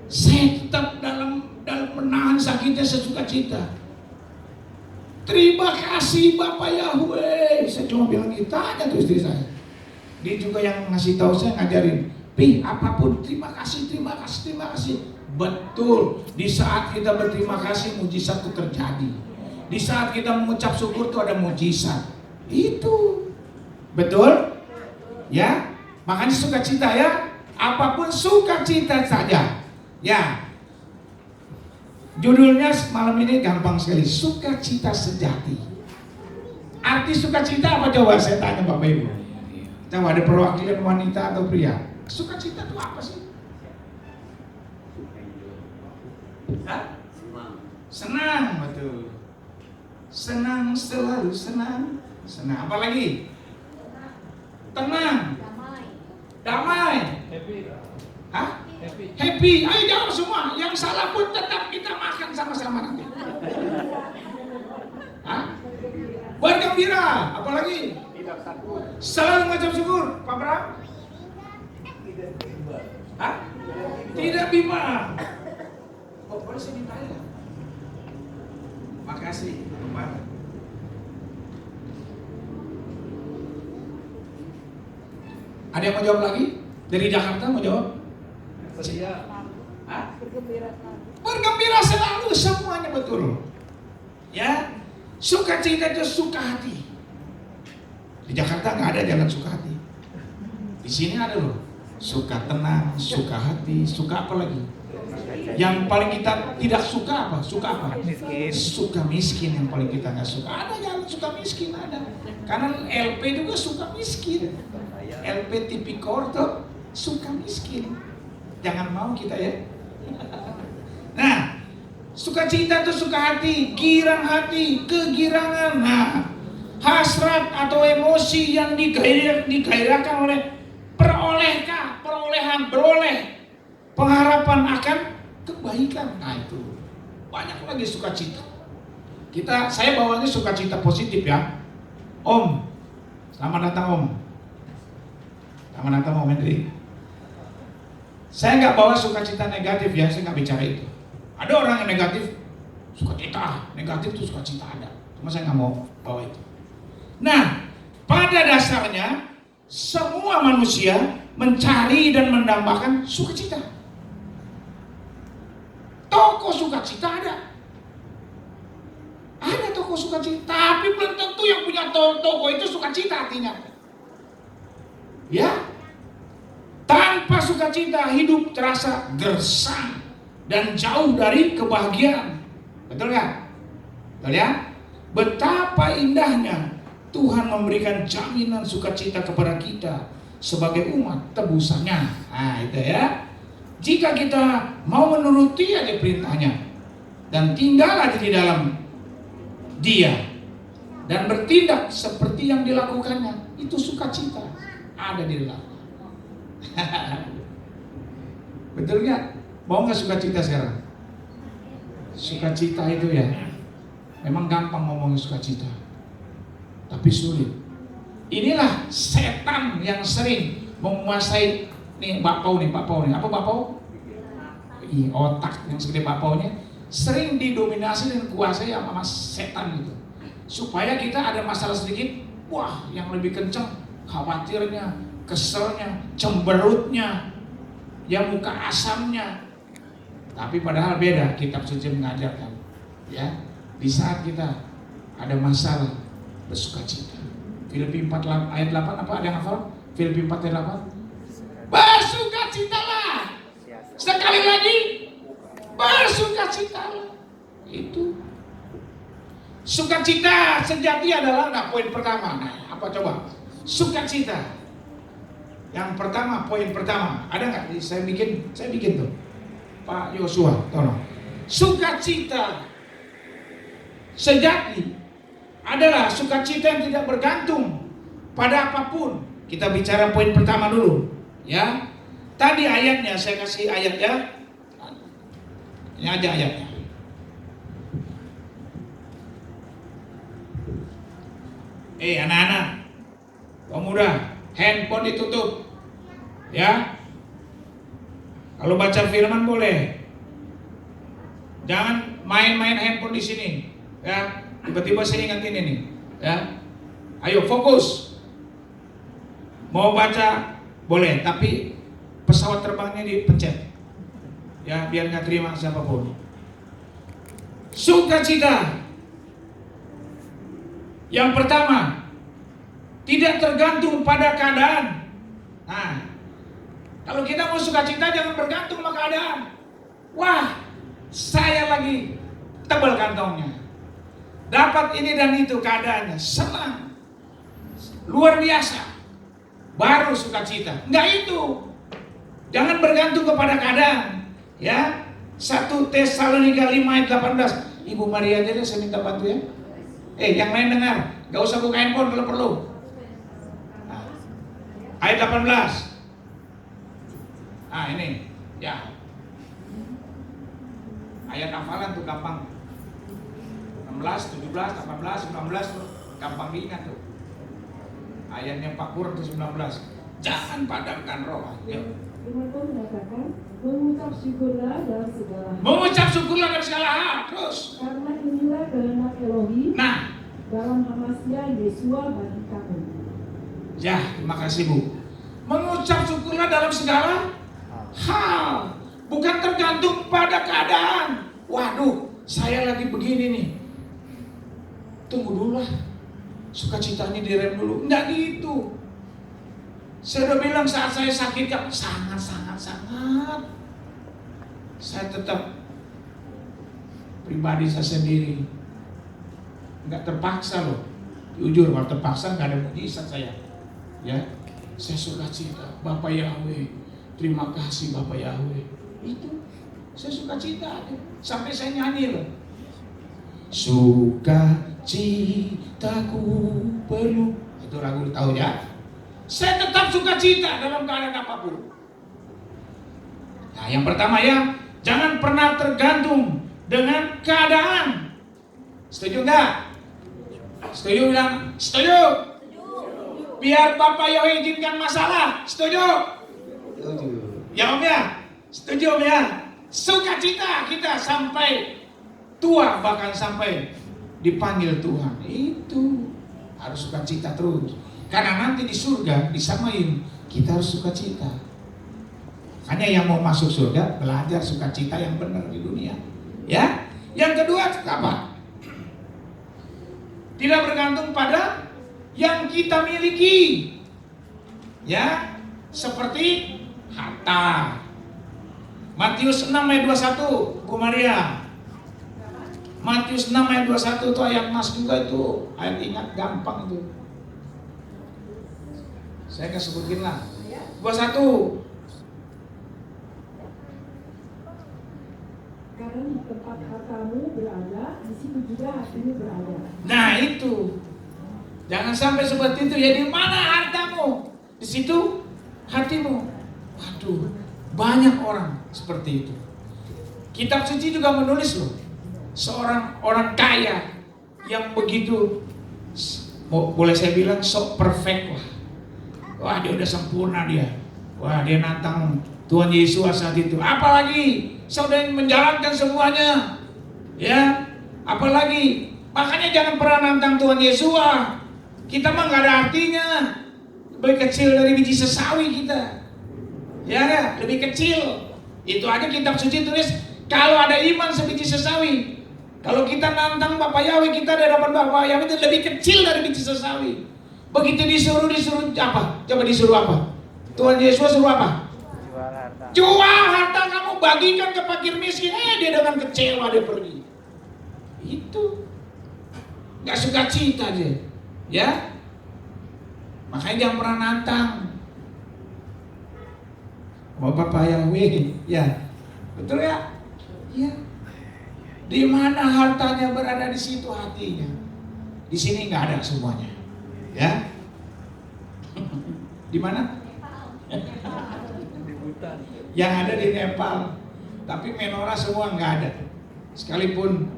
Saya tetap dalam menahan sakitnya sesuka-cita. Terima kasih Bapak Yahweh. Saya cuma bilang kita aja tuh istri saya. Dia juga yang ngasih tahu saya, ngajarin. Pi, apapun terima kasih, terima kasih, terima kasih. Betul. Di saat kita berterima kasih, mujizat itu terjadi. Di saat kita mengucap syukur itu ada mujizat. Itu betul, ya. Makanya sukacita ya. Apapun sukacita saja. Ya. Judulnya malam ini gampang sekali, sukacita sejati. Arti sukacita apa coba saya tanya Bapak Ibu? Coba ada perwakilan wanita atau pria. Sukacita itu apa sih? Hah? Senang, betul. Senang, selalu senang. Senang, apa lagi? Tenang. Damai. Hah? Happy. Ayo jawab semua. Yang salah pun tetap kita makan sama-sama nanti. Hah? Bergembira. Apalagi? Selalu mengucap syukur. Pak Bram? Hah? Tidak bimbang. Oh, boleh saya minta ya? Makasih, Pak. Ada yang mau jawab lagi? Dari Jakarta mau jawab? Setia. Hah? Bergembira selalu, semuanya betul. Ya, sukacita itu suka hati. Di Jakarta nggak ada jalan suka hati. Di sini ada loh. Suka tenang, suka hati, suka apa lagi? Yang paling kita tidak suka apa? Suka apa? Miskin. Suka miskin yang paling kita nggak suka. Ada jalan suka miskin ada. Karena LP juga suka miskin. LP tipikor tuh suka miskin. Jangan mau kita ya. Nah, sukacita itu suka hati, girang hati, kegirangan. Nah, hasrat atau emosi yang digairahkan oleh beroleh pengharapan akan kebaikan. Nah itu banyak lagi sukacita. Saya bawanya sukacita positif ya. Om, selamat datang Om. Selamat datang Om Hendri. Saya nggak bawa sukacita negatif ya, saya nggak bicara itu. Ada orang yang negatif, sukacita, negatif itu sukacita ada. Cuma saya nggak mau bawa itu. Nah, pada dasarnya semua manusia mencari dan mendambakan sukacita. Toko sukacita ada. Ada toko sukacita, tapi belum tentu yang punya toko itu sukacita artinya. Ya. Tanpa sukacita hidup terasa gersang dan jauh dari kebahagiaan. Betul nggak? Betul ya? Betapa indahnya Tuhan memberikan jaminan sukacita kepada kita sebagai umat tebusannya. Nah itu ya. Jika kita mau menuruti aja perintahnya dan tinggal aja di dalam Dia dan bertindak seperti yang dilakukannya, itu sukacita ada di dalam. Betul nggak? Mau nggak sukacita sekarang? Sukacita itu ya, memang gampang ngomongin sukacita, tapi sulit. Inilah setan yang sering menguasai nih bakpao nih. Apa bakpao? Otak yang segede bakpaonya sering didominasi dan kuasai sama setan gitu. Supaya kita ada masalah sedikit, wah yang lebih kencang khawatirnya, keselnya, cemberutnya, ya muka asamnya. Tapi padahal beda, kitab suci mengajarkan ya, di saat kita ada masalah bersukacita. Filipi 4 ayat 8 apa ada yang hafal? Filipi 4 ayat 8. Bersukacitalah. Sekali lagi, bersukacitalah. Itu sukacita sejati adalah poin pertama. Nah, apa coba? Sukacita. Yang pertama, poin pertama, ada nggak? Saya bikin tuh. Pak Yosua, tolong. Sukacita sejati adalah sukacita yang tidak bergantung pada apapun. Kita bicara poin pertama dulu, ya. Tadi ayatnya saya kasih ayatnya. Ini aja ayatnya. Anak-anak, pemuda, handphone ditutup, ya. Kalau baca firman boleh. Jangan main-main handphone di sini. Ya, tiba-tiba saya ingat ini nih. Ya, ayo fokus. Mau baca boleh, tapi pesawat terbangnya dipencet. Ya, biar nggak terima siapapun. Sukacita. Yang pertama, tidak tergantung pada keadaan. Nah, kalau kita mau sukacita jangan bergantung sama keadaan. Wah, saya lagi tebal kantongnya, dapat ini dan itu, keadaannya senang, luar biasa, baru sukacita. Enggak itu. Jangan bergantung kepada keadaan. Ya, 1 Tesalonika 5 ayat 18. Ibu Maria aja deh, saya minta bantu ya. Yang lain dengar, gak usah buka handphone kalau perlu. Nah, ayat 18. Nah ini, ya. Ayat hafalan tuh gampang. 16, 17, 18, 19 tuh gampang diingat tuh. Ayatnya Pak Kur tuh 19. Jangan padamkan roh. Yuk. Firman Tuhan mengatakan, mengucap syukurlah dalam segala hal. Mengucap syukurlah dalam segala hal. Terus. Karena inilah kehendak Elohim. Nah, dalam Hamasya Yesua bagi kamu. Ya, terima kasih Bu. Mengucap syukurlah dalam segala hal. Bukan tergantung pada keadaan. Waduh, saya lagi begini nih. Tunggu dulu lah. Sukacitanya direm dulu. Enggak gitu. Saya udah bilang saat saya sakit kan sangat. Saya tetap pribadi saya sendiri. Enggak terpaksa loh. Jujur kalau terpaksa enggak ada mujizat saya. Ya. Saya sukacita, Bapak Yahweh. Terima kasih Bapak Yahweh. Itu saya sukacita. Sampai saya nyanyi loh. Sukacitaku penuh. Itu lagu tahu ya. Saya tetap sukacita dalam keadaan apapun. Nah, yang pertama ya, jangan pernah tergantung dengan keadaan. Setuju enggak? Setuju bilang? Setuju. Biar Bapak Yahweh izinkan masalah. Setuju? Jawab ya. Setuju ya. Sukacita kita sampai tua, bahkan sampai dipanggil Tuhan. Itu harus sukacita terus. Karena nanti di surga disamain, kita harus sukacita. Hanya yang mau masuk surga belajar sukacita yang benar di dunia. Ya. Yang kedua apa? Tidak bergantung pada yang kita miliki. Ya, seperti harta. Matius 6 ayat 21, Bu Maria. Matius 6 ayat 21 itu ayat mas juga itu. Ayat ingat gampang itu. Saya akan sebutin lah. 21. Karena di tempat hartamu berada, di situ juga hatimu berada. Nah itu. Jangan sampai seperti itu. Ya, di mana hartamu, di situ hatimu. Waduh, banyak orang seperti itu. Kitab suci juga menulis loh, seorang orang kaya yang begitu, boleh saya bilang sok perfect lah. Wah, dia udah sempurna dia. Wah, dia nantang Tuhan Yesus saat itu. Apalagi saudara menjalankan semuanya. Ya, apalagi. Makanya jangan pernah nantang Tuhan Yesus. Kita mah gak ada artinya. Lebih kecil dari biji sesawi kita. Ya gak? Lebih kecil. Itu aja kitab suci tulis, kalau ada iman sebiji sesawi. Kalau kita nantang Bapak Yahweh, kita di hadapan Bapak Yahweh itu lebih kecil dari biji sesawi. Begitu disuruh apa? Coba disuruh apa? Tuhan Yesus suruh apa? Jual harta kamu, bagikan ke fakir miskin. Dia dengan kecewa dia pergi. Itu gak suka cita dia. Ya, makanya jangan pernah nantang. Bapak Yahweh, ya, betul ya? Ya. Di mana hartanya berada, di situ hatinya. Di sini nggak ada semuanya, ya. Di mana? Yang ada di Nepal, tapi menorah semua nggak ada. Sekalipun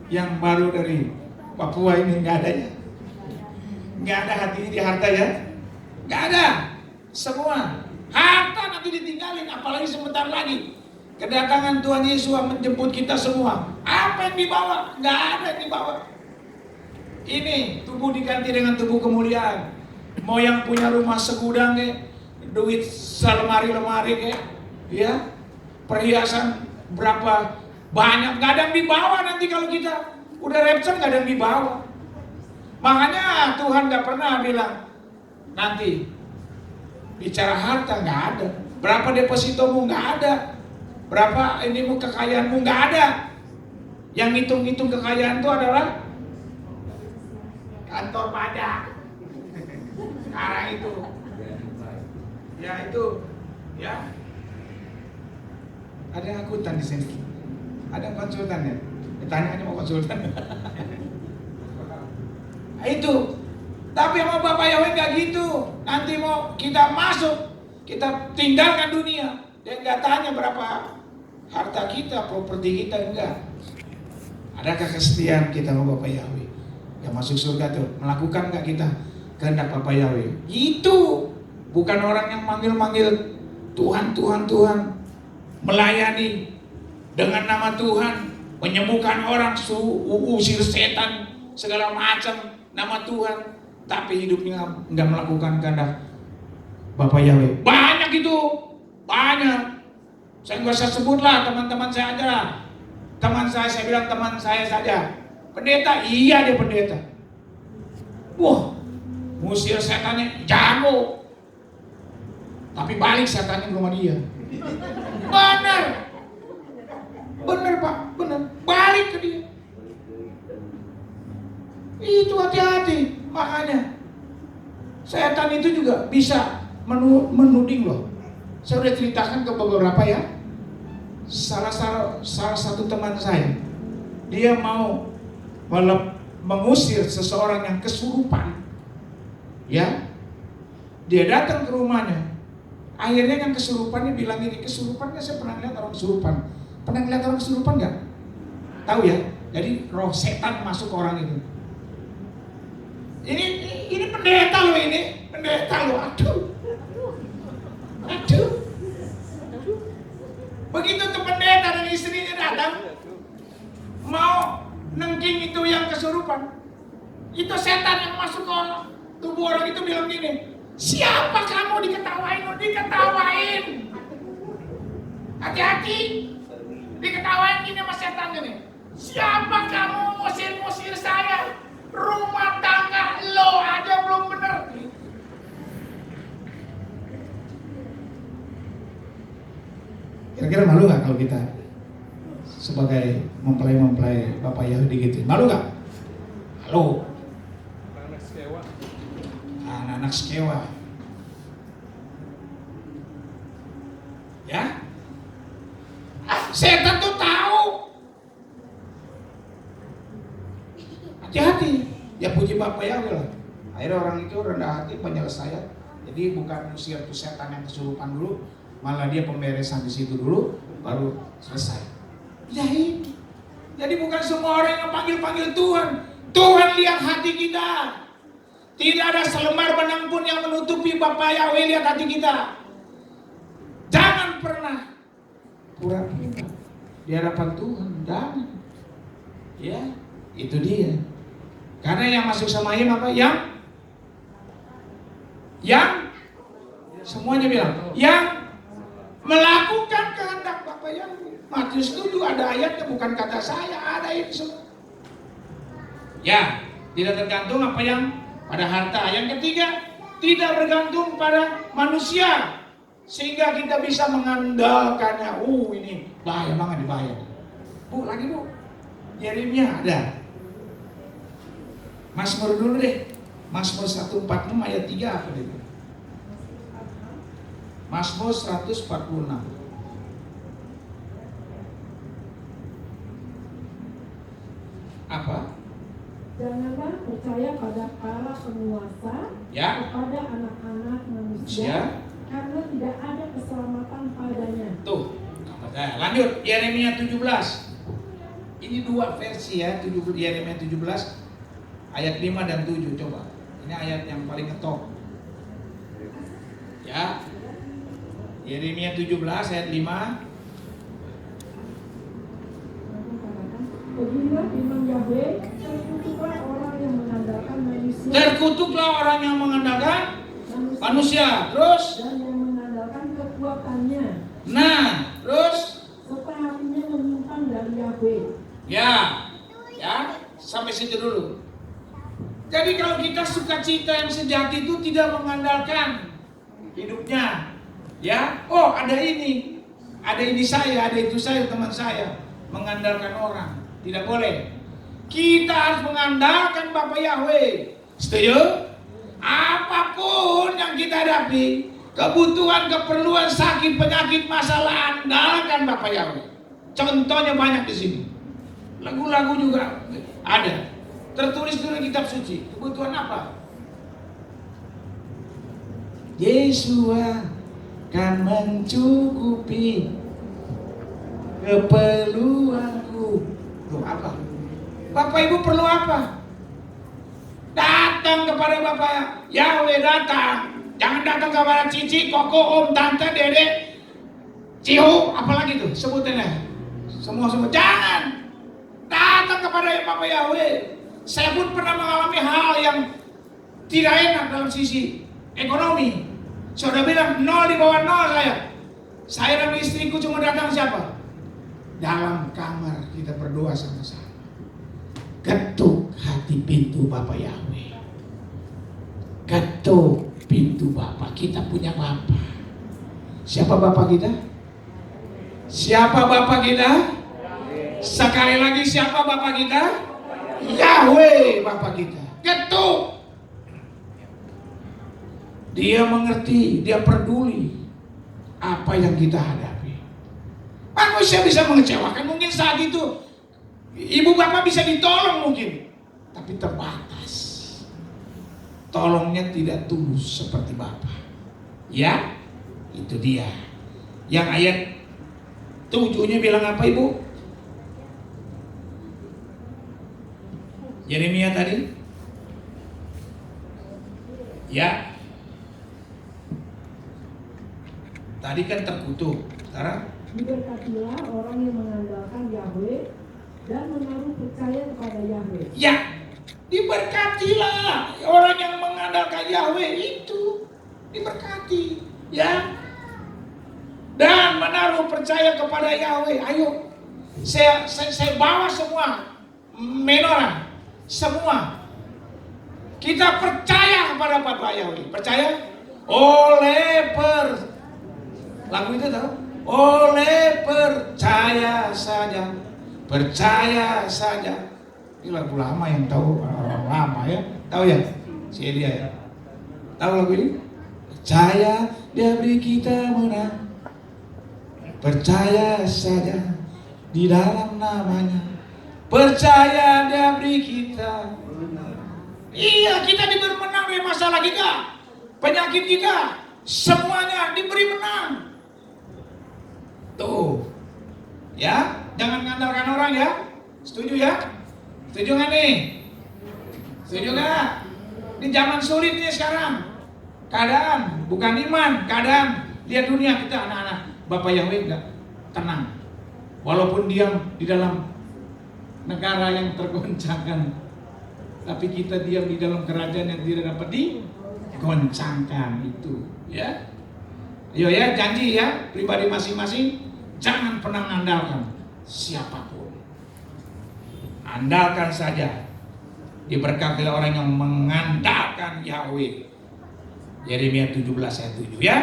yang baru dari Papua ini nggak ada ya. Nggak ada hatinya di harta ya, nggak ada. Semua harta nanti ditinggalin, apalagi sebentar lagi. Kedatangan Tuhan Yesus menjemput kita semua. Apa yang dibawa? Nggak ada yang dibawa. Ini tubuh diganti dengan tubuh kemuliaan. Mau yang punya rumah segudang duit selemari-lemari ya, perhiasan berapa banyak, nggak ada yang dibawa nanti kalau kita udah rapture, nggak ada yang dibawa. Makanya Tuhan nggak pernah bilang nanti bicara harta, nggak ada. Berapa depositomu, nggak ada. Berapa inimu kekayaanmu, nggak ada. Yang ngitung-ngitung kekayaan itu adalah kantor pajak. Sekarang itu, ya itu, ya. Ada yang akuntan di sini, ada konsultan ya. Ditanya aja mau konsultan. Itu. Tapi sama Bapak Yahweh nggak gitu. Nanti mau kita masuk, kita tinggalkan dunia. Dia nggak tanya berapa harta kita, properti kita, enggak. Adakah kesetiaan kita sama Bapak Yahweh? Yang masuk surga tuh, melakukan nggak kita kehendak Bapak Yahweh? Itu bukan orang yang manggil-manggil Tuhan, Tuhan, Tuhan, melayani dengan nama Tuhan, menyembuhkan orang, usir setan, segala macam nama Tuhan, tapi hidupnya nggak melakukan kehendak Bapak Yahweh. Banyak itu, banyak. Saya nggak usah sebut lah, teman-teman saya aja lah. Teman saya bilang teman saya saja. Pendeta, iya dia pendeta. Wah, musir setannya jago. Tapi balik setannya ke rumah dia. Benar. Benar Pak, benar. Balik ke dia. Itu hati-hati. Makanya setan itu juga bisa menuding loh. Saya udah ceritakan ke beberapa ya. Salah satu teman saya, dia mau mengusir seseorang yang kesurupan. Ya, dia datang ke rumahnya. Akhirnya yang kesurupannya bilang ini, kesurupannya saya pernah lihat orang kesurupan. Pernah lihat orang kesurupan nggak? Tahu ya? Jadi roh setan masuk ke orang itu. Ini pendeta loh, ini pendeta loh. Aduh. Begitu tuh pendeta dan istrinya datang, mau nengking itu yang kesurupan. Itu setan yang masuk ke tubuh orang itu bilang gini, siapa kamu? Diketawain, diketawain. Hati-hati, diketawain gini sama setan gini. Siapa kamu musir-musir saya? Rumah tangga lo aja belum bener. Kira-kira malu gak kalau kita sebagai mempelai Bapak Yahudi gitu? Malu gak? Malu. Anak-anak sekewa. Ya? Setan tuh tahu. Hati-hati. Ya puji Bapak Yahweh lah. Akhirnya orang itu rendah hati, penyelesaian. Jadi bukan usir tuh setan yang kesurupan dulu, malah dia pemberesan di situ dulu, baru selesai. Ya ini. Jadi bukan semua orang yang panggil Tuhan. Tuhan lihat hati kita. Tidak ada selembar benang pun yang menutupi Bapak Yahweh lihat hati kita. Jangan pernah pura-pura di hadapan Tuhan. Jangan. Ya, itu dia. Karena yang masuk sama apa? Yang semuanya bilang, yang melakukan kehendak Bapak Yahweh. Matius 7 ada ayatnya, bukan kata saya, ada itu semua. Ya, tidak tergantung apa yang pada harta. Yang ketiga, tidak bergantung pada manusia, sehingga kita bisa mengandalkannya. Ini bahaya banget dibayar. Bu, lagi bu, Yeremia ada. Mazmur dulu deh. Mazmur 146 ayat 3 apa itu? Mazmur 146. Apa? Janganlah percaya pada para penguasa, Ya. kepada anak-anak manusia, karena tidak ada keselamatan padanya. Tuh. Lanjut, Yeremia 17. Ini dua versi ya, Yeremia 17 ayat 5 dan 7. Coba. Ini ayat yang paling ngetop. Ya. Yeremia 17 ayat 5. Beginilah firman Yahweh, terkutuklah orang yang mengandalkan manusia. Terkutuklah orang yang mengandalkan manusia. Terus? Dan yang mengandalkan kekuatannya. Nah, terus? Serta hatinya menyimpang dari Yahweh. Ya, sampai situ dulu. Jadi kalau kita sukacita yang sejati itu tidak mengandalkan hidupnya, ya, oh ada ini saya, ada itu saya, teman saya, mengandalkan orang, tidak boleh. Kita harus mengandalkan Bapa Yahweh. Setuju? Apapun yang kita hadapi, kebutuhan, keperluan, sakit, penyakit, masalah, andalkan Bapa Yahweh. Contohnya banyak di sini. Lagu-lagu juga ada. Tertulis dalam kitab suci. Kebutuhan apa? Yesus akan mencukupi keperluanku. Tuh apa? Bapak Ibu perlu apa? Datang kepada Bapak Yahweh, datang. Jangan datang kepada cici, koko, om, tante, dedek, cihu, apalagi tuh sebutinnya. Semua. Jangan. Datang kepada Bapak Yahweh. Saya pun pernah mengalami hal yang tidak enak dalam sisi ekonomi. Saya udah bilang 0 di bawah 0 saya. Saya dan istriku cuma datang siapa? Dalam kamar kita berdoa sama-sama. Ketuk hati pintu Bapak Yahweh. Ketuk pintu Bapak. Kita punya Bapak. Siapa Bapak kita? Siapa Bapak kita? Sekali lagi siapa Bapak kita? Yahweh Bapak kita. Ketuk. Dia mengerti, dia peduli apa yang kita hadapi. Manusia bisa mengecewakan, mungkin saat itu ibu bapak bisa ditolong mungkin, tapi terbatas. Tolongnya tidak tulus seperti Bapak. Ya, itu dia. Yang ayat 7-nya bilang apa Ibu? Yeremia tadi? Ya. Tadi kan terkutuk. Sekarang? Diberkatilah orang yang mengandalkan Yahweh dan menaruh percaya kepada Yahweh. Ya. Diberkatilah orang yang mengandalkan Yahweh itu. Diberkati. Ya. Dan menaruh percaya kepada Yahweh. Ayo. Saya bawa semua menorah. Semua kita percaya kepada Bapak Yahweh. Percaya oleh lagu itu tahu? Oleh percaya saja. Percaya saja. Ini lagu lama yang tahu orang lama ya. Tahu ya? Si Elia ya. Tahu lagu ini? Percaya dia beri kita menang. Percaya saja di dalam namanya. Percaya dia beri kita. Iya, kita diberi menang dari masalah kita, penyakit kita, semuanya diberi menang. Tuh, ya, jangan mengandalkan orang ya. Setuju ya? Setuju nggak nih? Setuju nggak? Di zaman sulit nih sekarang. Keadaan, bukan iman, keadaan. Lihat dunia kita anak-anak. Bapak Yahweh nggak tenang. Walaupun diam di dalam negara yang tergoncangkan, tapi kita diam di dalam kerajaan yang tidak dapat digoncangkan itu, ya. Ayo ya, janji ya, pribadi masing-masing, jangan pernah mengandalkan siapapun. Andalkan saja. Diberkatilah orang yang mengandalkan Yahweh. Yeremia 17 ayat 7 ya.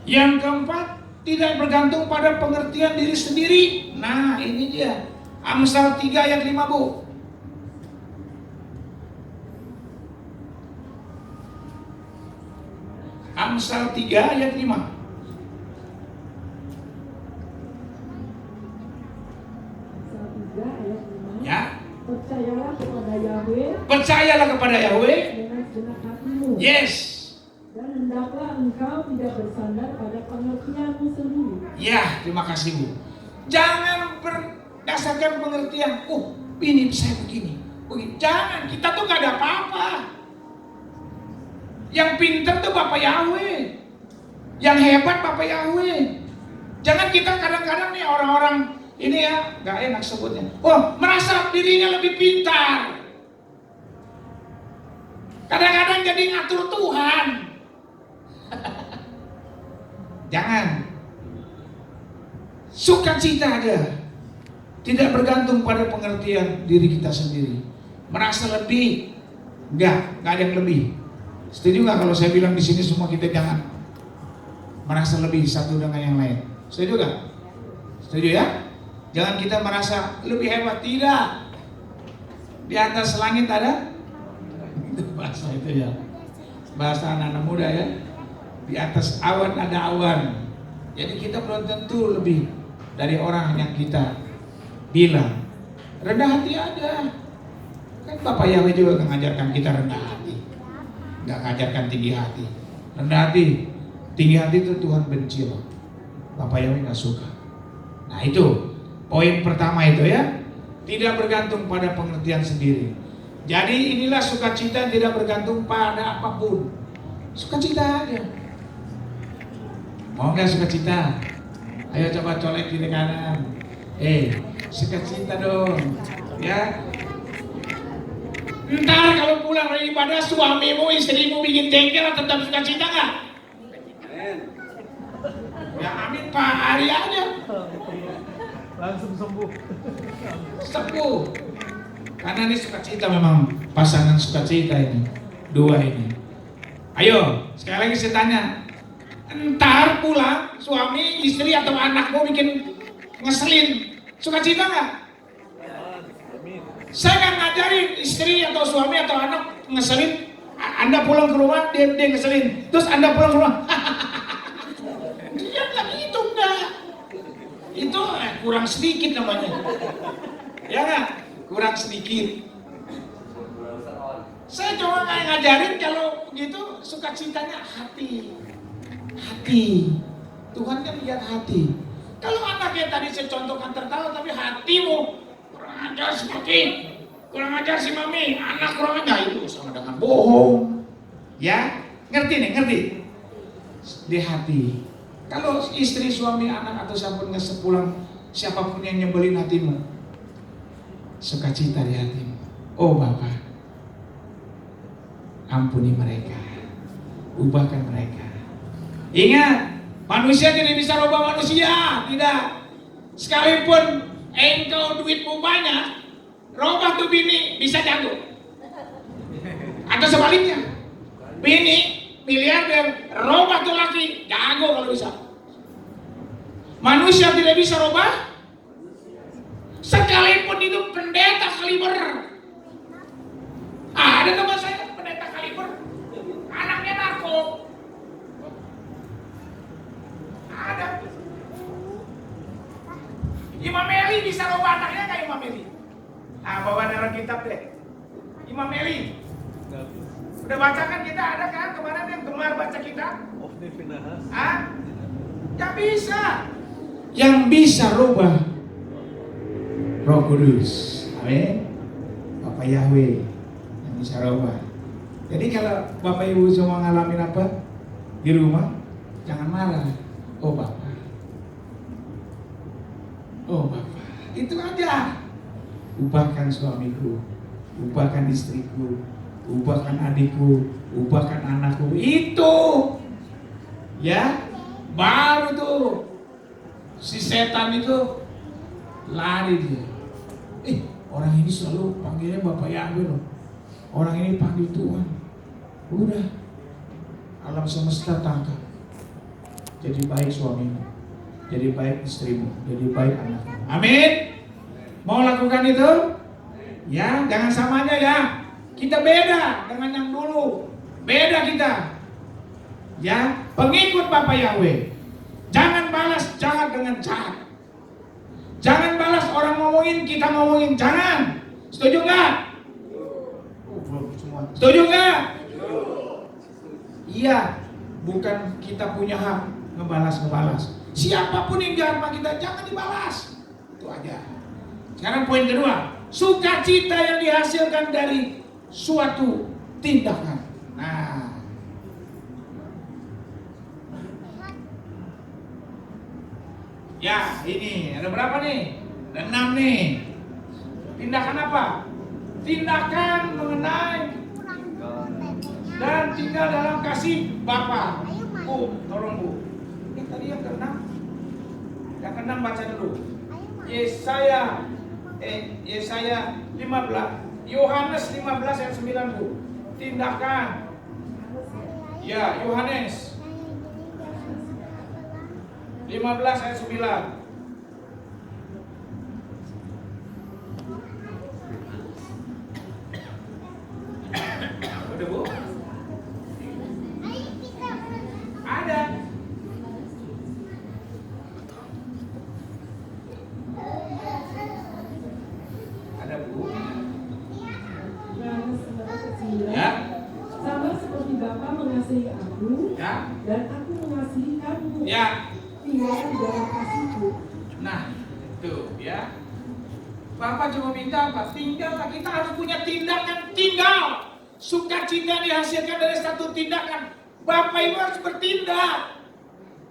Yang keempat, tidak bergantung pada pengertian diri sendiri. Nah, ini dia. Amsal 3 ayat 5 Bu. Amsal 3 ayat 5. Amsal 3 ayat 5. Ya. Percayalah kepada Yahweh. Percayalah kepada Yahweh Dengan segenap hatimu. Yes. Dan hendaklah engkau tidak bersandar pada pengertianmu sendiri. Ya, terima kasih Bu. Jangan berdasarkan pengertian, oh ini saya begini. Jangan, kita tuh gak ada apa-apa. Yang pintar tuh Bapak Yahweh. Yang hebat Bapak Yahweh. Jangan kita kadang-kadang nih orang-orang ini ya, gak enak sebutnya. Oh, merasa dirinya lebih pintar. Kadang-kadang jadi ngatur Tuhan. Jangan. Sukacita aja. Tidak bergantung pada pengertian diri kita sendiri. Merasa lebih. Enggak ada yang lebih. Setuju nggak kalau saya bilang di sini semua kita jangan merasa lebih satu dengan yang lain? Setuju nggak? Setuju ya? Jangan kita merasa lebih hebat, tidak. Di atas langit ada bahasa itu ya, bahasa anak-anak muda ya. Di atas awan ada awan. Jadi kita belum tentu lebih dari orang yang kita bilang. Rendah hati ada. Kan Bapak Yahweh juga mengajarkan kita rendah hati, nggak mengajarkan tinggi hati. Rendah hati, tinggi hati itu Tuhan benci loh. Bapak Yahweh nggak suka. Nah itu poin pertama itu ya, tidak bergantung pada pengertian sendiri. Jadi inilah sukacita tidak bergantung pada apapun. Sukacita aja. Mau nggak sukacita? Ayo coba colek kiri kanan. Sukacita dong, ya. Ntar kalau pulang dari ibadah suamimu, istrimu bikin jengkel, tetap sukacita nggak? Ya amin Pak Ari aja. Langsung sembuh. Sembuh. Karena ini sukacita memang, pasangan sukacita ini, dua ini. Ayo, sekali lagi saya tanya, entar pulang suami, istri atau anakmu bikin ngeselin, sukacita nggak? Saya nggak ngajarin istri atau suami atau anak ngeselin. Anda pulang ke rumah dia ngeselin, terus Anda pulang ke rumah, dia nggak gitu enggak. Itu kurang sedikit namanya, ya nggak? Kurang sedikit. Saya cuma ngajarin kalau begitu sukacitanya hati. Tuhan kan lihat hati. Kalau anaknya tadi saya contohkan tertawa tapi hatimu kurang ajar si mami, anak kurang ajar, itu sama dengan bohong. Ya, ngerti? Di hati. Kalau istri, suami, anak atau siapapun pulang, siapapun yang nyebelin hatimu, sukacita di hatimu. Oh Bapa, ampuni mereka, ubahkan mereka. Ingat, manusia tidak bisa rubah manusia, tidak. Sekalipun engkau duitmu banyak, rubah tuh bini bisa jago. Atau sebaliknya, bini miliarder, rubah tuh laki jago kalau bisa. Manusia tidak bisa rubah, sekalipun itu pendeta kaliber. Ada teman saya pendeta kaliber, anaknya narko. Ada. Imam Eli bisa rubah anaknya nggak Imam Eli? Bawa dalam kitab deh. Imam Eli. Udah baca kan kita, ada kan kemarin yang gemar baca kitab? Gak bisa. Yang bisa rubah Roh Kudus. Amin. Bapak Yahweh yang bisa rubah. Jadi kalau Bapak Ibu semua ngalamin apa di rumah, jangan marah. Oh Bapak, itu aja. Ubahkan suamiku, ubahkan istriku, ubahkan adikku, ubahkan anakku. Itu, ya, baru tuh si setan itu lari dia. Orang ini selalu panggilnya Bapak Yahweh loh. Orang ini panggil Tuhan. Udah, alam semesta tangkap. Jadi baik suamimu, jadi baik istrimu, jadi baik anakmu. Amin. Mau lakukan itu? Ya, jangan samanya ya. Kita beda dengan yang dulu. Beda kita. Ya, pengikut Bapak Yahweh. Jangan balas jahat dengan jahat. Jangan balas orang ngomongin, kita ngomongin. Jangan. Setuju nggak? Setuju nggak? Iya. Bukan kita punya hak ngebalas. Siapapun yang jahat sama kita jangan dibalas. Itu aja. Sekarang poin kedua, sukacita yang dihasilkan dari suatu tindakan. Nah, Ya, ini ada berapa nih? Ada 6 nih. Tindakan apa? Tindakan mengenai dan tinggal dalam kasih Bapa. Bu, tolong Bu. Ini tadi yang ke-6. Yang ke-6 baca dulu. Yesaya 15. Yohanes 15 ayat 9 Bu. Tindakan. Ya, Yohanes 15 ayat 9. Udah Bu? Ada. Ada Bu. Yohanes 11:9. Ya. Sama seperti Bapa mengasihi aku, Ya. dan aku mengasihi kamu. Ya. Tinggallah di dalam kasihku. Nah, tuh ya. Bapak cuma minta apa? Tinggallah. Kita harus punya tindakan tinggal. Sukacita dihasilkan dari satu tindakan. Bapak Ibu harus bertindak.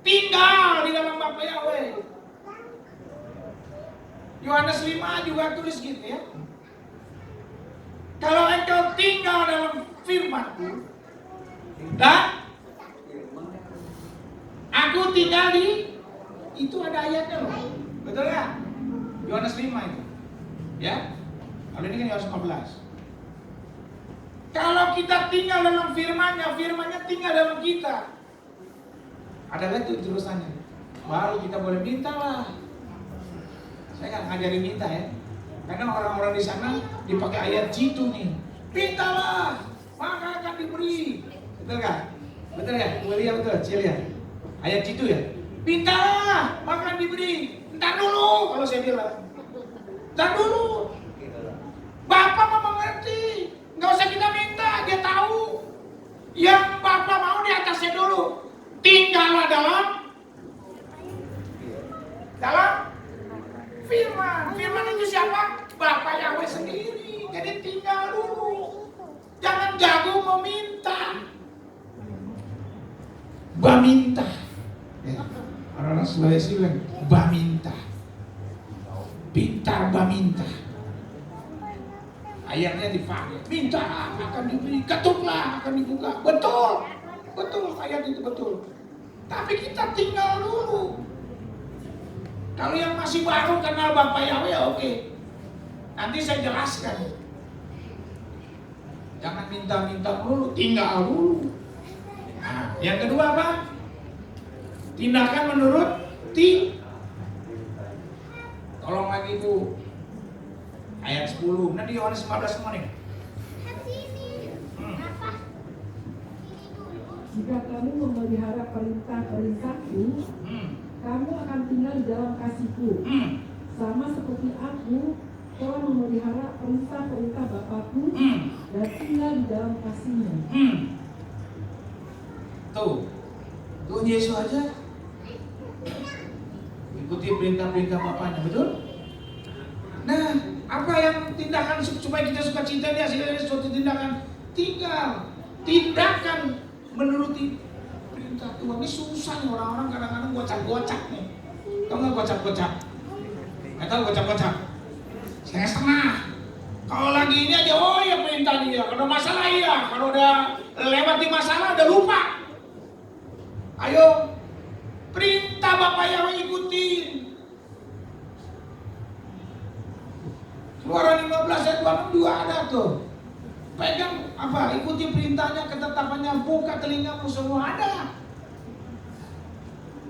Tinggal di dalam Bapak Yahweh. Yohanes 5 juga tulis gitu ya. Kalau engkau tinggal dalam firman-Ku dan aku tinggal di, itu ada ayatnya loh. Betul nggak? Yohanes 5 itu. Ya. Kalau ini kan Yohanes 15. Kalau kita tinggal dalam firman-Nya, firman-Nya tinggal dalam kita. Ada lagi tuh terusannya. Baru kita boleh minta lah. Saya kan ngajarin minta ya. Karena orang-orang di sana dipakai ayat jitu nih. Mintalah, maka akan diberi. Betul nggak? Betul ya? Mulia betul, Cilia. Ayat jitu ya. Mintalah, maka akan diberi. Entar dulu kalau saya bilang. Entar dulu. Bapak mau mengerti. Nggak usah kita minta, dia tahu. Yang Bapak mau di atasnya dulu. Tinggallah dalam firman. Firman itu siapa? Bapak Yahweh sendiri. Jadi tinggal dulu. Jangan jago meminta. Baminta. Ya. Orang-orang Sulawesi bilang baminta. Pintar baminta. Ayatnya dipakai. Minta akan diberi, ketuklah akan dibuka. Betul. Betul, ayat itu betul. Tapi kita tinggal dulu. Kalau yang masih baru kenal Bapak Yahweh ya oke. Nanti saya jelaskan. Jangan minta-minta dulu, tinggal dulu. Nah, yang kedua apa? Tindakan menurut tolong lagi Bu. Ayat 10. Nanti Yohanes 15 semua nih. Jika kamu memelihara perintah-perintahku, kamu akan tinggal di dalam kasihku. Sama seperti aku telah memelihara perintah-perintah Bapakku dan tinggal di dalam kasihnya. Tuh Yesus aja ikuti perintah-perintah Bapaknya, betul? Nah, apa yang tindakan supaya kita suka cinta dia hasilnya suatu tindakan? Tindakan menuruti perintah Tuhan. Ini susah nih orang-orang kadang-kadang gocap-gocap nih. Tahu nggak gocap-gocap? Nggak tahu gocap-gocap? Setengah-setengah. Kalau lagi ini aja, oh ya perintah dia. Kalau masalah iya, kalau udah lewati masalah udah lupa. Ayo, perintah Bapak Yahweh ikutin. Keluaran 15 ayat 26 juga ada tuh. Pegang apa? Ikuti perintahnya, ketetapannya, buka telingamu semua ada.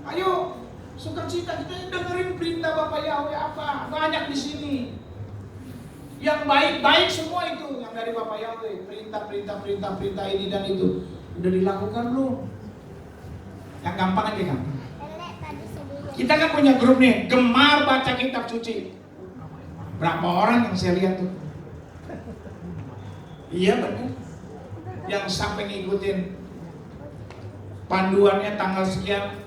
Ayo, sukacita kita dengerin perintah Bapak Yahweh apa? Banyak di sini. Yang baik-baik semua itu yang dari Bapak Yahweh. Perintah ini dan itu udah dilakukan belum? Yang gampang aja gampang. Kita kan punya grup nih, gemar baca kitab suci. Berapa orang yang saya lihat tuh? Iya benar. Yang sampai ngikutin panduannya tanggal sekian,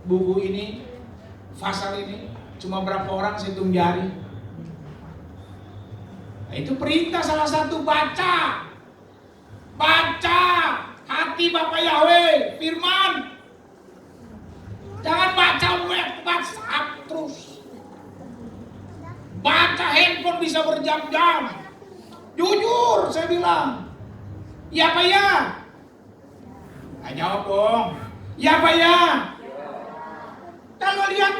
buku ini, pasal ini, cuma berapa orang saya hitung jari. Nah, itu perintah salah satu, baca hati Bapak Yahweh, firman. Jangan baca web. WhatsApp terus. Baca handphone bisa berjam-jam. Jujur saya bilang. Ya Pak ya? Jawab dong. Ya Pak ya? Kalau lihat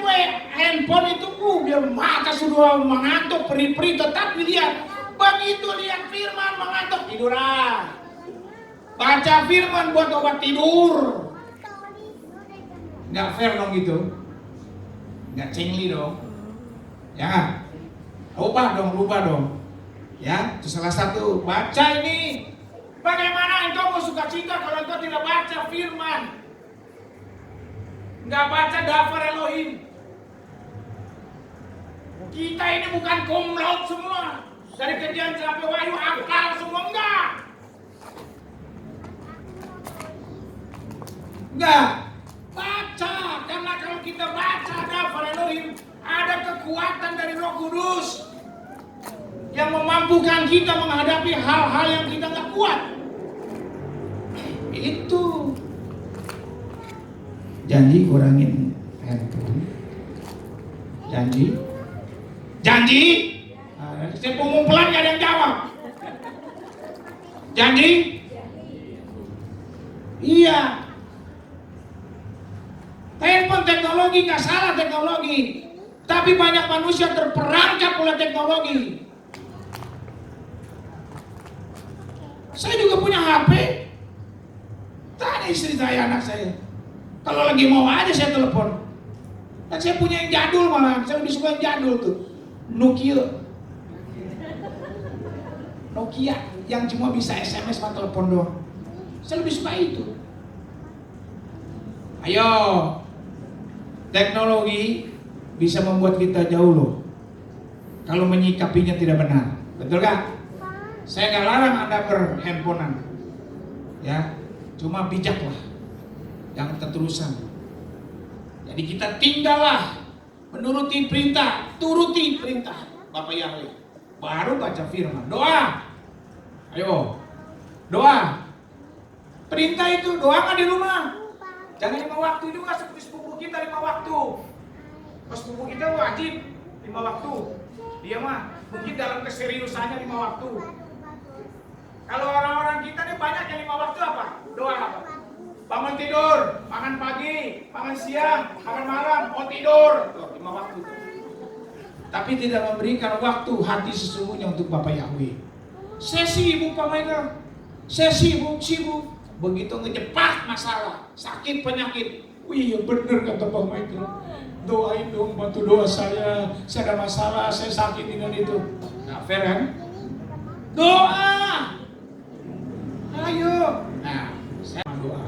handphone itu biar mata sudah mengantuk peri-peri tetap dilihat. Begitu lihat firman mengantuk tiduran. Baca firman buat obat tidur. Nggak fair dong gitu. Nggak cengli dong. Ya. Rubah dong. Ya, itu salah satu. Baca ini. Bagaimana engkau mau sukacita kalau engkau tidak baca firman? Nggak baca daftar Elohim. Kita ini bukan cum laude semua. Dari Kejadian sampai Wahyu hafal semua enggak. Enggak. Baca, karena kalau kita baca daftar Elohim, ada kekuatan dari Roh Kudus yang memampukan kita menghadapi hal-hal yang kita nggak kuat. Itu. Janji kurangin handphone. Janji. Saya pengumpulan gak ada yang jawab. Janji? Iya. Handphone teknologi nggak salah teknologi, tapi banyak manusia terperangkap oleh teknologi. Saya juga punya HP. Tanya istri saya, anak saya. Kalau lagi mau aja saya telepon. Dan saya punya yang jadul malah. Saya lebih suka yang jadul tuh. Nokia yang cuma bisa SMS sama telepon doang. Saya lebih suka itu. Ayo. Teknologi bisa membuat kita jauh loh. Kalau menyikapinya tidak benar. Betul gak? Saya gak larang Anda berhandphonean. Ya, cuma bijaklah. Jangan keterusan. Jadi kita tinggallah menuruti perintah, turuti perintah Bapak Yahweh. Baru baca firman, doa. Ayo, doa. Perintah itu doa nggak di rumah. Jangan 5 waktu itu nggak seperti sepupu kita 5 waktu. Pas sepupu kita wajib 5 waktu. Dia mah mungkin dalam keseriusannya 5 waktu. Kalau orang-orang kita nih banyak yang 5 waktu apa? Doa apa? Bangun tidur, makan pagi, makan siang, makan malam, mau tidur. Tuh, 5 waktu. Tapi tidak memberikan waktu hati sesungguhnya untuk Bapak Yahweh. Saya sibuk Pak Michael. Saya sibuk. Begitu ngejebak masalah, sakit penyakit. Wih, bener kata Pak Michael. Doain dong, bantu doa saya. Saya ada masalah, saya sakit ini dan itu. Nah, fair kan? Doa. Ayo. Nah, saya doa.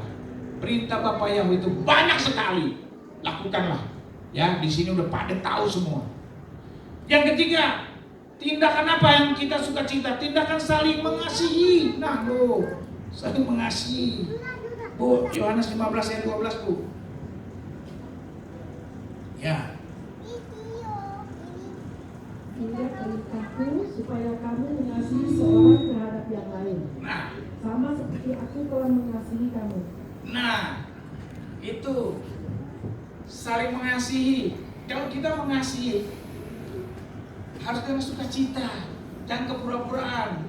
Perintah Bapak Yahweh itu banyak sekali. Lakukanlah. Ya, di sini udah pada tahu semua. Yang ketiga, tindakan apa yang kita suka cita? Tindakan saling mengasihi. Nah, loh, saling mengasihi. Bu, Yohanes 15 ayat 12, Bu. Ya. Ingat perintahku supaya kamu mengasihi seorang terhadap yang lain. Nah, Sama seperti aku telah mengasihi kamu. nah, itu saling mengasihi. Kalau kita mengasihi, harus dengan sukacita, jangan kepura-puraan.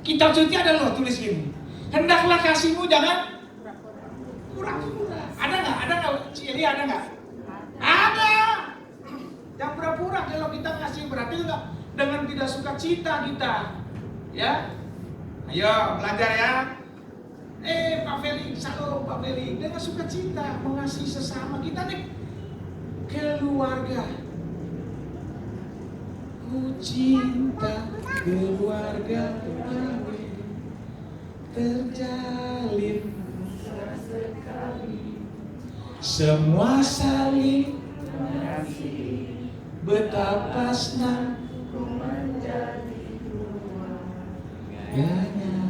Kitab suci ada loh tulis gini. Hendaklah kasihmu jangan pura-pura. Ada nggak? Ciri ada nggak? Ada. Jangan pura-pura kalau kita ngasih, berarti enggak dengan tidak sukacita kita. Ya. Ayo belajar ya. Pak Feli, salam Pak Feli, dengan sukacita mengasihi sesama kita nih keluarga. Ku cinta keluarga kami terjalin sekali, semua saling mengasihi, betapa senang ku menjadi keluarganya.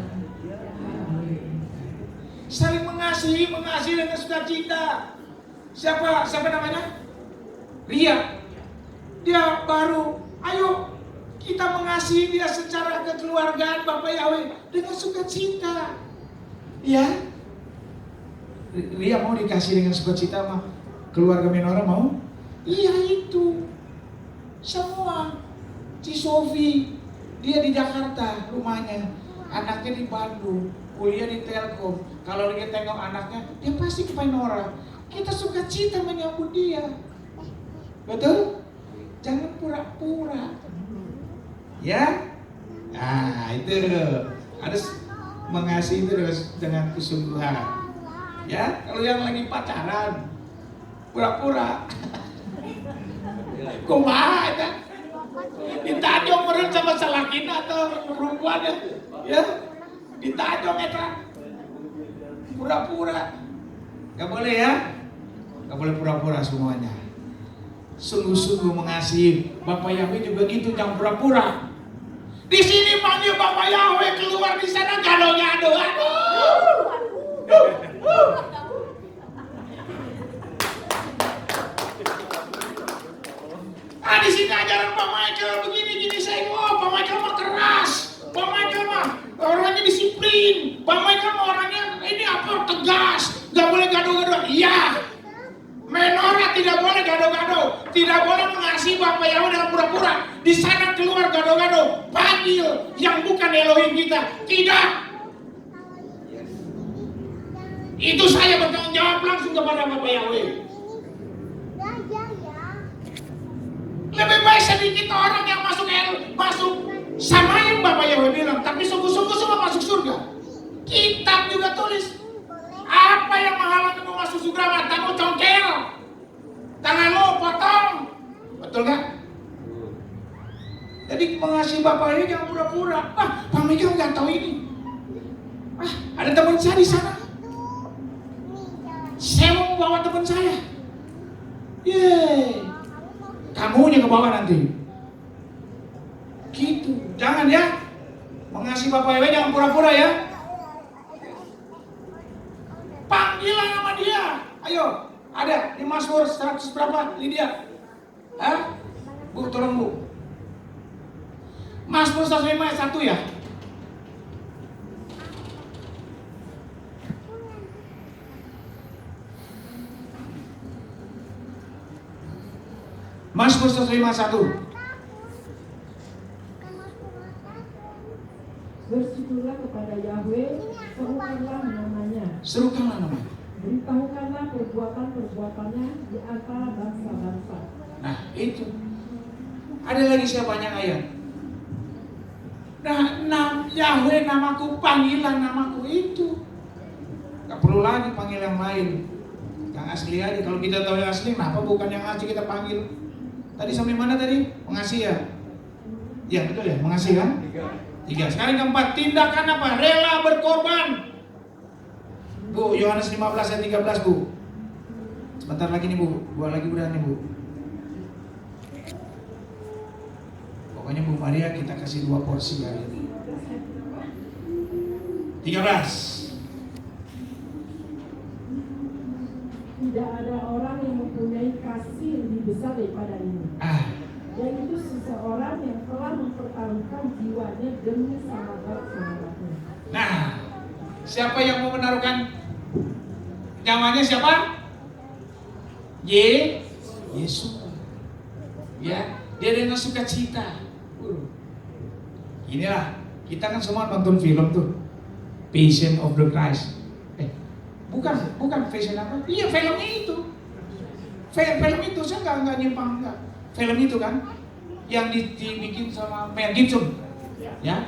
Saling mengasihi dengan sukacita. Siapa namanya? Ria. Dia baru. Ayo kita mengasihi dia secara kekeluargaan Bapak Yahweh dengan sukacita. Ya. Ria mau dikasih dengan sukacita sama keluarga Menora mau? Iya itu. Semua. Si Sofi, dia di Jakarta rumahnya. Anaknya di Bandung, kuliah di Telkom. Kalau dia tengok anaknya, dia pasti ke Painora. Kita suka cita menyambut dia. Betul? Jangan pura-pura. Ya? Nah, itu harus mengasihi terus dengan kesungguhan. Ya, kalau yang lagi pacaran pura-pura. Kumaha aja. Ditajong meureun sama salakina atau perempuan ya. Ditajong eta. Pura-pura. Gak boleh ya? Gak boleh pura-pura semuanya. Sungguh-sungguh mengasihi. Bapak Yahweh juga gitu, jangan pura-pura. Di sini panggil Bapak Yahweh, keluar di sana gado-gado. Di sini ajaran Pak Michael begini-gini, saya Pak Michael mah keras. Pak Michael mah orangnya disiplin. Pak Michael mah orangnya ini apa, tegas. Gak boleh gado-gado. Iya. Menorah tidak boleh gado-gado. Tidak boleh mengasihi Bapak Yahweh dengan pura-pura. Di sana keluar gado-gado. Panggil yang bukan Elohim kita. Tidak. Itu saya bertanggung jawab langsung kepada Bapak Yahweh. Lebih baik sedikit orang yang masuk sama yang Bapak Yahweh bilang, tapi sungguh-sungguh semua masuk surga. Kitab juga tulis, apa yang menghalangimu masuk surga? Matamu congkel, tanganmu potong. Betul gak? Jadi mengasihi Bapak Yahweh jangan pura-pura. Pak Michael nggak tahu ini. Ada teman saya di sana. Saya mau bawa teman saya. Yeay. Kamunya ke bawah nanti. Gitu. Jangan ya. Mengasihi Bapak Yahweh jangan pura-pura ya. Panggilan nama dia. Ayo. Ada di Mazmur 100 berapa? Lydia. Hah? Bu, tolong Bu. Mazmur 105 ayat 1 ya. Mazmur 105:1. Bersyukurlah kepada Yahweh, serukanlah namanya. Serukanlah namanya. Beritahukanlah perbuatan-perbuatannya di antara bangsa-bangsa. Nah itu. Ada lagi saya banyak ayat. Nah, Yahweh namaku, panggilan namaku itu. Gak perlu lagi panggil yang lain. Yang asli aja. Kalau kita tahu yang asli, kenapa bukan yang asli kita panggil? Tadi sampai mana tadi? Mengasihi ya? Ya betul ya, mengasihi kan? 3. Sekarang keempat, tindakan apa? Rela berkorban. Bu, Yohanes 15 ayat 13 Bu. Sebentar lagi nih Bu, 2 lagi udah nih Bu. Pokoknya Bu Maria kita kasih 2 porsi hari ini. 13. Tidak ada orang yang mempunyai kasih lebih besar daripada ini. Yaitu seseorang yang telah mempertaruhkan jiwanya demi sahabat-sahabatnya. Nah, siapa yang mau menaruhkan nyawanya siapa? Yesus. Ya, dia dengan sukacita. Inilah, kita kan semua nonton film tuh, Passion of the Christ. Bukan fashion apa? Iya, filmnya itu. Film itu saya nggak nyimpang enggak. Film itu kan yang dibikin sama Mel Gibson. Ya.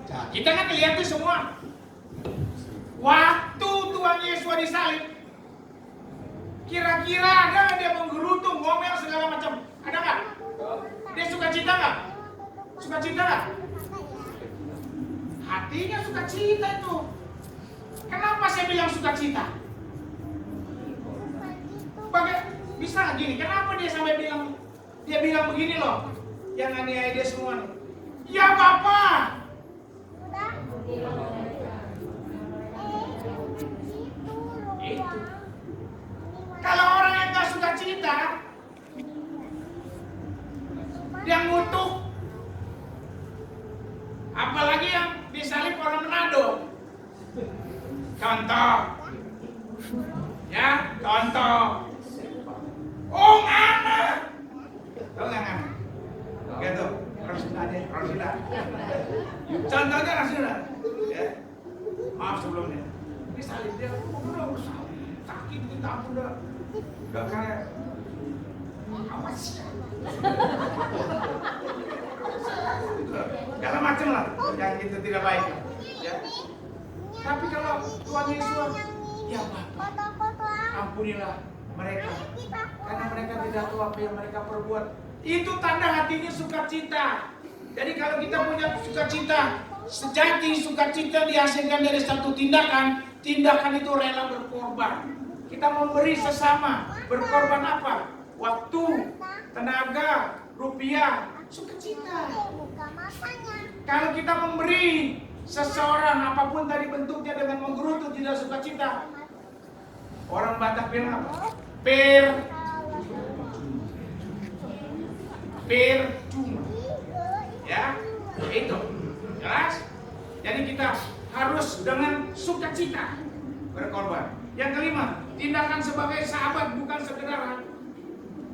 Nah, kita kan lihat tuh semua. Waktu Tuhan Yesus disalib, kira-kira ada nggak dia menggerutu, ngomel segala macam? Ada nggak? Dia sukacita nggak? Sukacita nggak? Hatinya sukacita itu. Kenapa saya bilang sukacita? Bisa nggak gini? Kenapa dia sampai bilang begini loh? Yang aniaya dia semua nih. Ya Bapak. Itu. Kalau orang yang nggak sukacita, dia ngutuk. Apalagi yang disalib orang Manado. Contoh. Ya, contoh. Oh anak. Tahu nggak kan? Gitu. Orang Sunda aja, orang Sunda. Contohnya orang Sunda. Ya. Maaf sebelumnya. Ini salib dia, udah sakit kita udah kayak awas. Segala macam lah yang itu tidak baik. Ya. Tapi kalau Tuhan Yesus, ya Bapa, ampunilah mereka, karena mereka tidak tahu apa yang mereka perbuat. Itu tanda hatinya sukacita. Jadi kalau kita punya sukacita sejati, sukacita dihasilkan dari satu tindakan. Tindakan itu rela berkorban. Kita memberi sesama. Berkorban apa? Waktu, tenaga, rupiah, sukacita. Kalau kita memberi seseorang apapun tadi bentuknya dengan menggerutu tidak sukacita, orang Batak bilang apa? Percuma. Ya, itu jelas. Jadi kita harus dengan sukacita berkorban. Yang kelima, tindakan sebagai sahabat bukan sekedar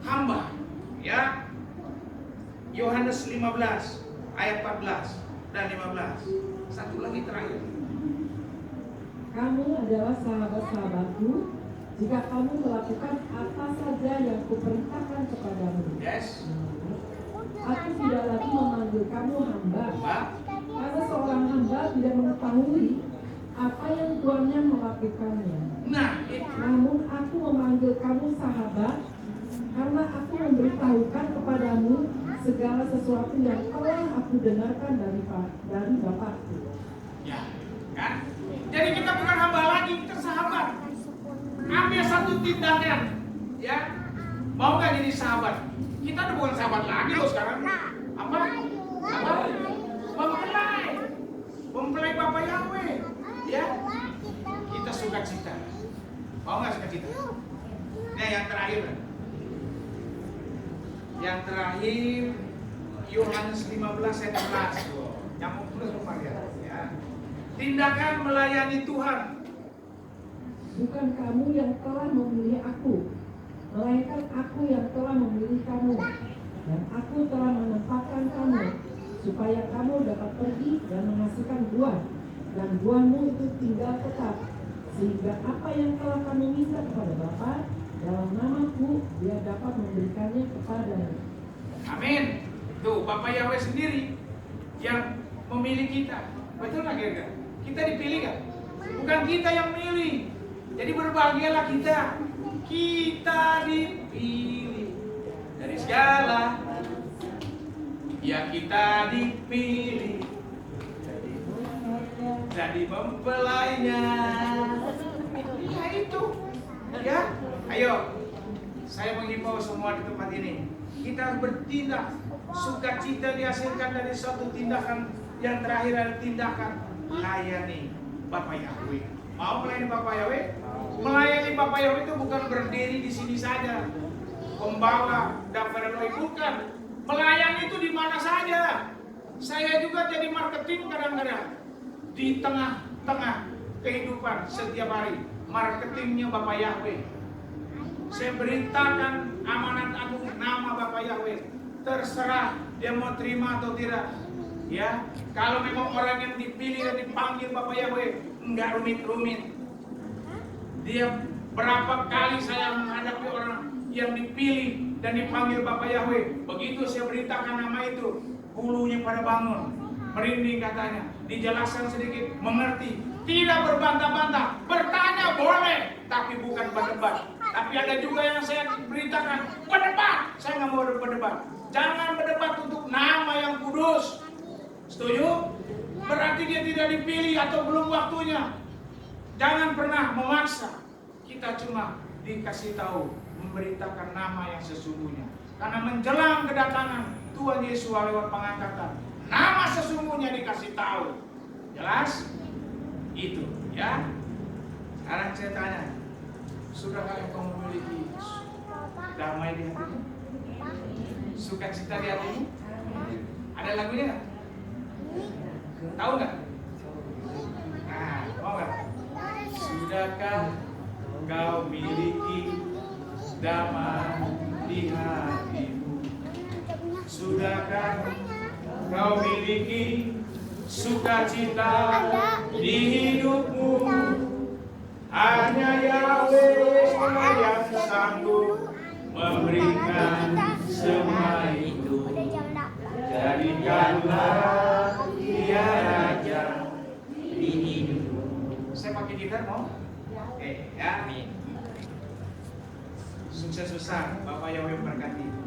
hamba. Ya, Yohanes 15 ayat 14 dan 15. Satu lagi terakhir. Kamu adalah sahabat-sahabatku jika kamu melakukan apa saja yang kuperintahkan kepadamu. Yes. Aku tidak lagi memanggil kamu hamba, karena seorang hamba tidak mengetahui apa yang tuannya melakukannya. Nah, itu. Namun aku memanggil kamu sahabat, karena aku memberitahukan kepadamu segala sesuatu yang telah aku dengarkan dari Bapakku. Ya, kan? Jadi kita bukan hamba lagi, kita sahabat. Ambil satu tindakan, ya. Mau nggak jadi sahabat? Kita udah bukan sahabat lagi loh sekarang. Apa? Mempelai Bapak Yahweh, ya. Kita sukacita. Mau nggak sukacita? Nah, yang terakhir. Yang terakhir Yohanes 15 ayat 11. Yang mau tulis rumah ya. Tindakan melayani Tuhan. Bukan kamu yang telah memilih aku, melainkan aku yang telah memilih kamu, dan aku telah menempatkan kamu supaya kamu dapat pergi dan menghasilkan buah, dan buahmu itu tinggal tetap, sehingga apa yang telah kamu minta kepada Bapa dalam namaku, Dia dapat memberikannya kepadanya. Amin. Tuh, Bapak Yahweh sendiri yang memilih kita. Betul nggak kira-kira? Kita dipilih kan? Bukan kita yang milih. Jadi berbahagialah kita. Kita dipilih dari segala. Ya, kita dipilih jadi mempelainya. Ya itu. Ya, ayo. Saya menghimbau semua di tempat ini. Kita harus bertindak. Sukacita dihasilkan dari suatu tindakan. Yang terakhir adalah tindakan melayani Bapak Yahweh. Mau melayani Bapak Yahweh? Melayani Bapak Yahweh itu bukan berdiri di sini saja, membawa daftar doa, bukan. Melayani itu di mana saja. Saya juga jadi marketing kadang-kadang di tengah-tengah kehidupan setiap hari. Marketingnya Bapak Yahweh. Saya beritakan amanat agung nama Bapak Yahweh. Terserah dia mau terima atau tidak. Ya, kalau memang orang yang dipilih dan dipanggil Bapak Yahweh, enggak rumit-rumit. Dia berapa kali saya menghadapi orang yang dipilih dan dipanggil Bapak Yahweh. Begitu saya beritakan nama itu, bulunya pada bangun, merinding katanya. Dijelaskan sedikit, mengerti. Tidak berbantah-bantah, bertanya boleh, tapi bukan berdebat. Tapi ada juga yang saya beritakan, berdebat. Saya nggak mau berdebat. Jangan berdebat untuk nama yang kudus. Setuju? Berarti dia tidak dipilih atau belum waktunya. Jangan pernah memaksa. Kita cuma dikasih tahu, memberitakan nama yang sesungguhnya. Karena menjelang kedatangan Tuhan Yesus lewat pengangkatan, nama sesungguhnya dikasih tahu. Jelas? Itu, ya. Sekarang saya tanya, sudahkah engkau memiliki damai di hatimu? Sukacita di hatimu? Ada lagunya nggak? Tahu nggak? Nah, mau nggak? Sudahkah kau miliki damai di hatimu? Sudahkah kau miliki sukacita di hidupmu? Hanya Yahweh yang sanggup memberikan semua itu. Jadikanlah Dia raja di hidupmu. Saya pakai gitar mau? Oke, ya. Sukses besar, Bapak Yahweh memberkati.